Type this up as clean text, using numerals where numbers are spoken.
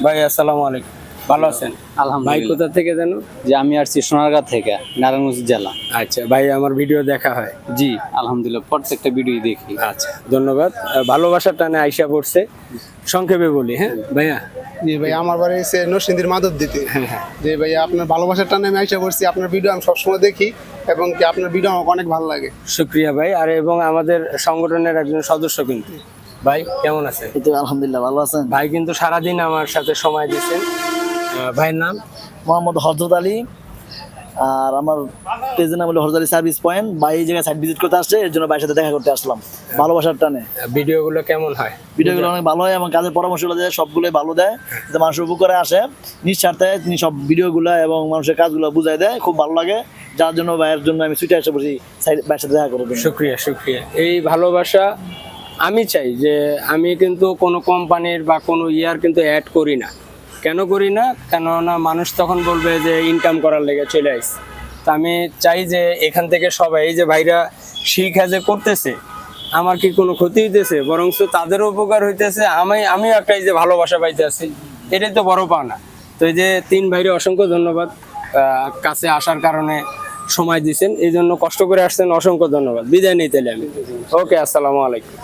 ভাই আসসালামু আলাইকুম, ভালো আছেন? ভাই আলহামদুলিল্লাহ। কোথা থেকে জানো? যে আমি আসছি সোনারগাঁ থেকে, নারায়ণগঞ্জ জেলা। আচ্ছা ভাই, আমার ভিডিও দেখা হয়? জি আলহামদুলিল্লাহ, প্রত্যেকটা ভিডিও দেখি। আচ্ছা ধন্যবাদ। ভালোবাসার টানে আইসা পড়ছে, সংক্ষেপে বলি। হ্যাঁ ভাইয়া। জি ভাই, আমার বাড়ি হচ্ছে নরসিংদীর মাধব দিতে। যে ভাই আপনার ভালোবাসার টানে আমি আইসা করছি, আপনার ভিডিও আমি সবসময় দেখি এবং কি আপনার ভিডিও আমার অনেক ভালো লাগে। শুক্রিয়া ভাই। আর এবং আমাদের সংগঠনের একজন সদস্য কিন্তু। ভাই কেমন আছেন? এই তো আলহামদুলিল্লাহ, ভালো আছেন? ভাই কিন্তু সারাদিন আমার সাথে সময় দিয়েছেন। ভাইয়ের নাম? মোহাম্মদ হযরত আলী। আর আমার পেজের নাম হলো হযরত আলী সার্ভিস পয়েন্ট। ভাই এই জায়গায় সাইট ভিজিট করতে আসছে, এর জন্য ভাইয়ের সাথে দেখা করতে আসলাম ভালোবাসার টানে। ভিডিওগুলো কেমন হয়? ভিডিওগুলো অনেক ভালো হয় এবং কাজের পরামর্শগুলো দেয়, সবগুলোই ভালো দেয়, যাতে মানুষের উপকারে আসে নিঃস্বার্থে। তিনি সব ভিডিওগুলো এবং মানুষের কাজগুলো বুঝাই দেয়, খুব ভালো লাগে। যার জন্য ভাইয়ের জন্য আমি ছুটে এসে বসি ভাইয়ের সাথে দেখা করবো। শুক্রিয়া শুক্রিয়া। এই ভালোবাসা আমি চাই যে আমি কিন্তু কোনো কোম্পানির বা কোনো ইয়ার কিন্তু অ্যাড করি না। কেন করি না? কেননা মানুষ তখন বলবে যে ইনকাম করার লেগে চলে আসছে। তা আমি চাই যে এখান থেকে সবাই, এই যে ভাইরা শিক্ষা যে করতেছে, আমার কি কোনো ক্ষতি হইতেছে? বরঞ্চ তাদেরও উপকার হইতেছে, আমিও একটা এই যে ভালোবাসা পাইতে আছি, এটাই তো বড় পাওনা। তো এই যে তিন ভাইরে অসংখ্য ধন্যবাদ, কাছে আসার কারণে সময় দিয়েছেন, এই জন্য কষ্ট করে আসছেন, অসংখ্য ধন্যবাদ। বিদায় নিতে আমি। ওকে, আসসালামু আলাইকুম।